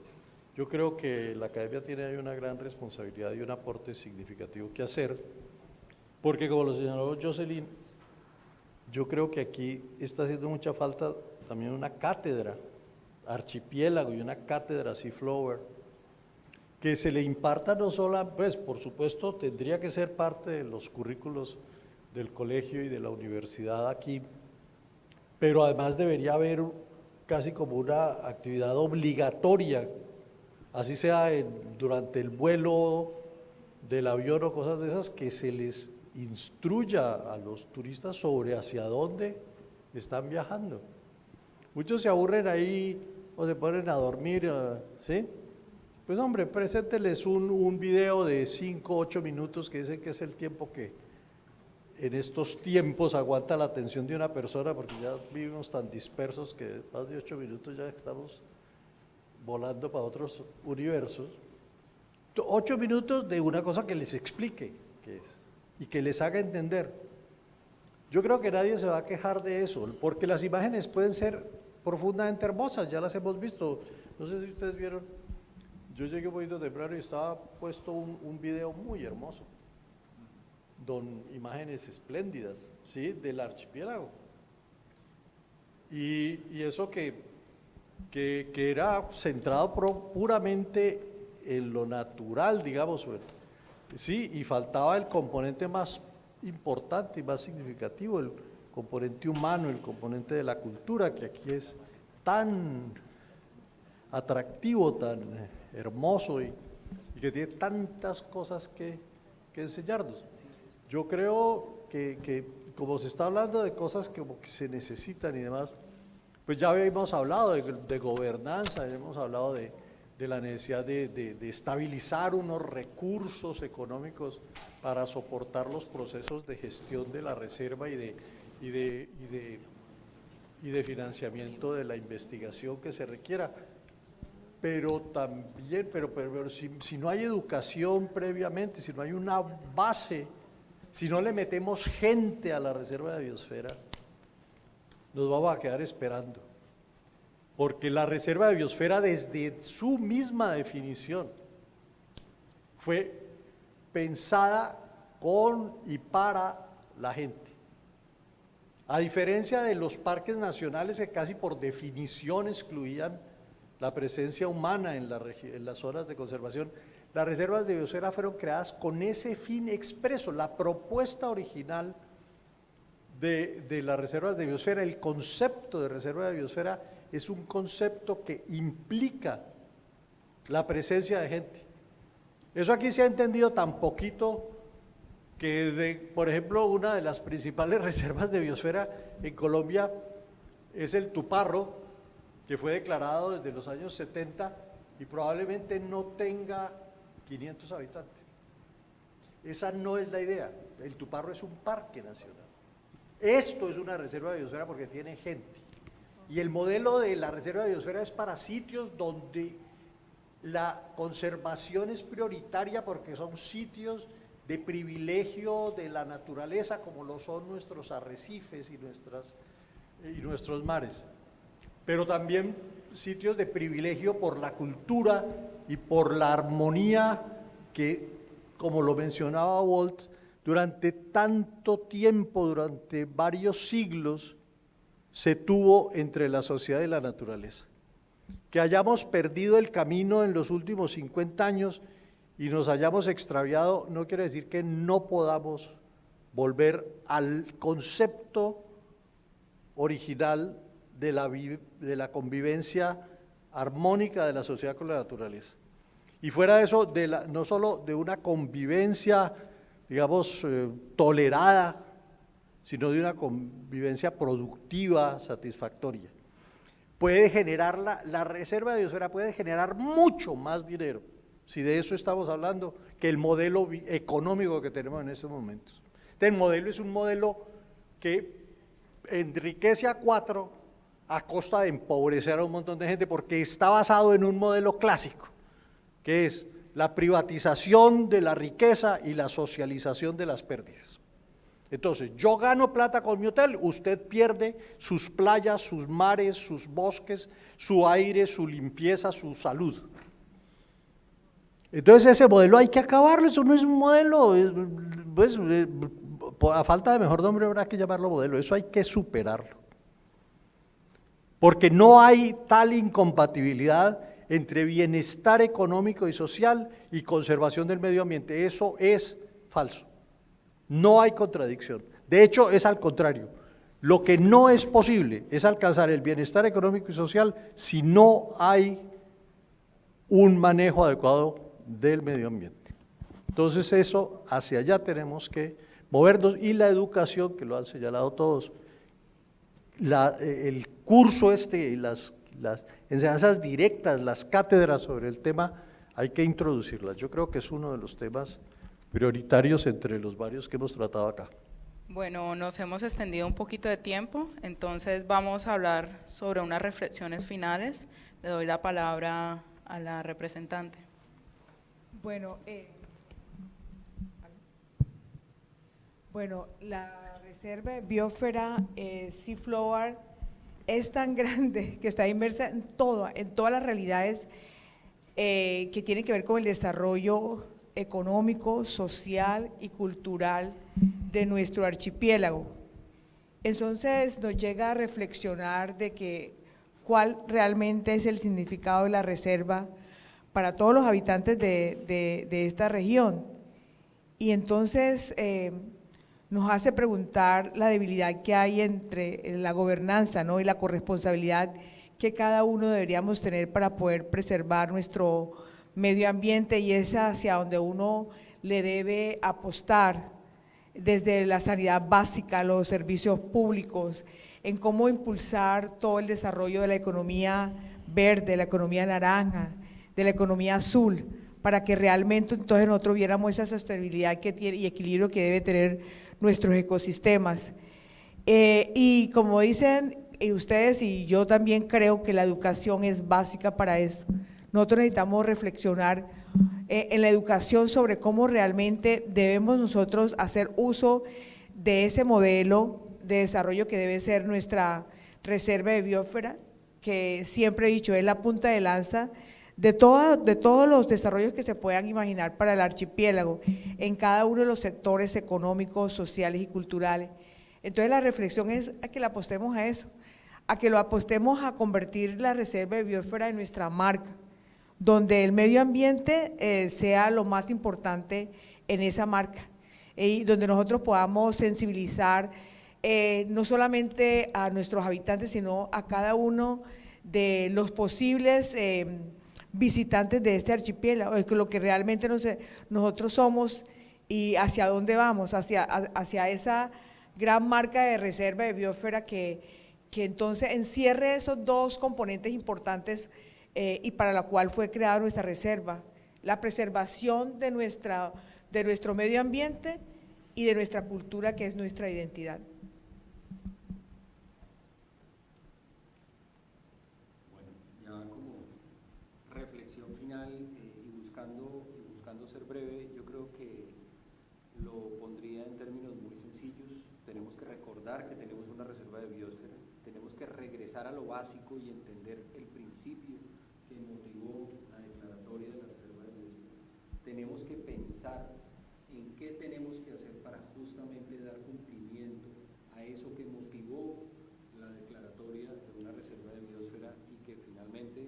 Yo creo que la academia tiene ahí una gran responsabilidad y un aporte significativo que hacer, porque como lo señaló Jocelyn, yo creo que aquí está haciendo mucha falta también una cátedra archipiélago y una cátedra C.F. Lover, que se le imparta no solo, pues por supuesto tendría que ser parte de los currículos del colegio y de la universidad aquí, pero además debería haber casi como una actividad obligatoria, así sea durante el vuelo del avión o cosas de esas, que se les instruya a los turistas sobre hacia dónde están viajando. Muchos se aburren ahí o se ponen a dormir, ¿sí? Pues hombre, presénteles un video de 5 o 8 minutos que dicen que es el tiempo que en estos tiempos aguanta la atención de una persona, porque ya vivimos tan dispersos que más de 8 minutos ya estamos volando para otros universos. 8 minutos de una cosa que les explique qué es y que les haga entender. Yo creo que nadie se va a quejar de eso, porque las imágenes pueden ser profundamente hermosas, ya las hemos visto. No sé si ustedes vieron, yo llegué un poquito temprano y estaba puesto un video muy hermoso, imágenes espléndidas, ¿sí?, del archipiélago. Y eso que era centrado puramente en lo natural, digamos, sí, y faltaba el componente más importante y más significativo, el componente humano, el componente de la cultura, que aquí es tan atractivo, tan hermoso y que tiene tantas cosas que enseñarnos. Yo creo que como se está hablando de cosas como que se necesitan y demás, pues ya habíamos hablado de gobernanza, ya hemos hablado de la necesidad de estabilizar unos recursos económicos para soportar los procesos de gestión de la reserva y de financiamiento de la investigación que se requiera. Pero también, pero si no hay educación previamente, si no hay una base, si no le metemos gente a la reserva de biosfera, nos vamos a quedar esperando. Porque la reserva de biosfera, desde su misma definición, fue pensada con y para la gente. A diferencia de los parques nacionales que casi por definición excluían la presencia humana en las zonas de conservación, las reservas de biosfera fueron creadas con ese fin expreso. La propuesta original de las reservas de biosfera, el concepto de reserva de biosfera, es un concepto que implica la presencia de gente. Eso aquí se ha entendido tan poquito que, por ejemplo, una de las principales reservas de biosfera en Colombia es el Tuparro, que fue declarado desde los años 70 y probablemente no tenga 500 habitantes. Esa no es la idea. El Tuparro es un parque nacional. Esto es una reserva de biosfera porque tiene gente. Y el modelo de la reserva de biosfera es para sitios donde la conservación es prioritaria porque son sitios de privilegio de la naturaleza, como lo son nuestros arrecifes y nuestros mares, pero también sitios de privilegio por la cultura y por la armonía que, como lo mencionaba Walt, durante tanto tiempo, durante varios siglos, se tuvo entre la sociedad y la naturaleza. Que hayamos perdido el camino en los últimos 50 años y nos hayamos extraviado, no quiere decir que no podamos volver al concepto original de la convivencia armónica de la sociedad con la naturaleza. Y fuera de eso, no solo de una convivencia, digamos, tolerada, sino de una convivencia productiva, satisfactoria. Puede generar, la reserva de biosfera puede generar mucho más dinero, si de eso estamos hablando, que el modelo económico que tenemos en estos momentos. El modelo es un modelo que enriquece a 4 a costa de empobrecer a un montón de gente, porque está basado en un modelo clásico, que es la privatización de la riqueza y la socialización de las pérdidas. Entonces, yo gano plata con mi hotel, usted pierde sus playas, sus mares, sus bosques, su aire, su limpieza, su salud. Entonces ese modelo hay que acabarlo, eso no es un modelo, pues, a falta de mejor nombre habrá que llamarlo modelo, eso hay que superarlo. Porque no hay tal incompatibilidad entre bienestar económico y social y conservación del medio ambiente, eso es falso. No hay contradicción, de hecho es al contrario, lo que no es posible es alcanzar el bienestar económico y social si no hay un manejo adecuado del medio ambiente. Entonces eso, hacia allá tenemos que movernos y la educación, que lo han señalado todos, el curso y las enseñanzas directas, las cátedras sobre el tema, hay que introducirlas. Yo creo que es uno de los temas prioritarios entre los varios que hemos tratado acá. Bueno, nos hemos extendido un poquito de tiempo, entonces vamos a hablar sobre unas reflexiones finales. Le doy la palabra a la representante. Bueno, la reserva de biosfera Seafloor es tan grande que está inmersa en todas las realidades que tienen que ver con el desarrollo económico, social y cultural de nuestro archipiélago. Entonces nos llega a reflexionar de que cuál realmente es el significado de la reserva para todos los habitantes de esta región. Y entonces nos hace preguntar la debilidad que hay entre la gobernanza, ¿no?, y la corresponsabilidad que cada uno deberíamos tener para poder preservar nuestro medio ambiente, y es hacia donde uno le debe apostar desde la sanidad básica, los servicios públicos, en cómo impulsar todo el desarrollo de la economía verde, la economía naranja, de la economía azul, para que realmente entonces nosotros viéramos esa sostenibilidad que tiene y equilibrio que debe tener nuestros ecosistemas. Y como dicen ustedes, y yo también creo que la educación es básica para esto. Nosotros necesitamos reflexionar en la educación sobre cómo realmente debemos nosotros hacer uso de ese modelo de desarrollo que debe ser nuestra reserva de biosfera, que siempre he dicho es la punta de lanza de todos los desarrollos que se puedan imaginar para el archipiélago, en cada uno de los sectores económicos, sociales y culturales. Entonces la reflexión es a que le apostemos a eso, a que lo apostemos a convertir la reserva de biosfera en nuestra marca, donde el medio ambiente sea lo más importante en esa marca, y donde nosotros podamos sensibilizar no solamente a nuestros habitantes, sino a cada uno de los posibles visitantes de este archipiélago, lo que realmente nosotros somos y hacia dónde vamos, hacia esa gran marca de reserva de biosfera que entonces encierre esos dos componentes importantes y para la cual fue creada nuestra reserva, la preservación de nuestro medio ambiente y de nuestra cultura, que es nuestra identidad. Bueno, ya como reflexión final y buscando ser breve, yo creo que lo pondría en términos muy sencillos. Tenemos que recordar que tenemos una reserva de biosfera, tenemos que regresar a lo básico y entender el principio que motivó la declaratoria de la reserva de biosfera. Tenemos que pensar en qué tenemos que hacer para justamente dar cumplimiento a eso que motivó la declaratoria de una reserva de biosfera y que finalmente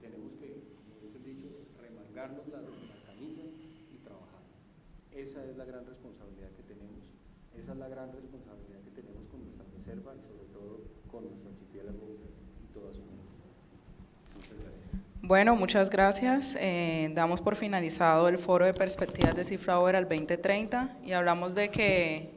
tenemos que, como dice el dicho, remangarnos la camisa y trabajar. Esa es la gran responsabilidad que tenemos, esa es la gran responsabilidad que tenemos con nuestra reserva y sobre todo con nuestro archipiélago y toda su gente. Muchas gracias. Bueno, muchas gracias. Damos por finalizado el foro de perspectivas de Seaflower al 2030 y hablamos de que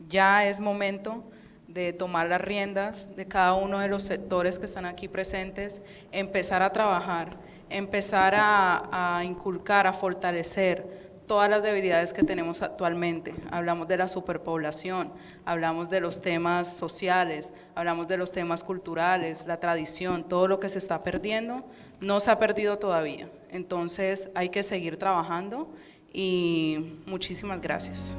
ya es momento de tomar las riendas de cada uno de los sectores que están aquí presentes, empezar a trabajar, empezar a inculcar, a fortalecer todas las debilidades que tenemos actualmente. Hablamos de la superpoblación, hablamos de los temas sociales, hablamos de los temas culturales, la tradición, todo lo que se está perdiendo, no se ha perdido todavía. Entonces hay que seguir trabajando y muchísimas gracias.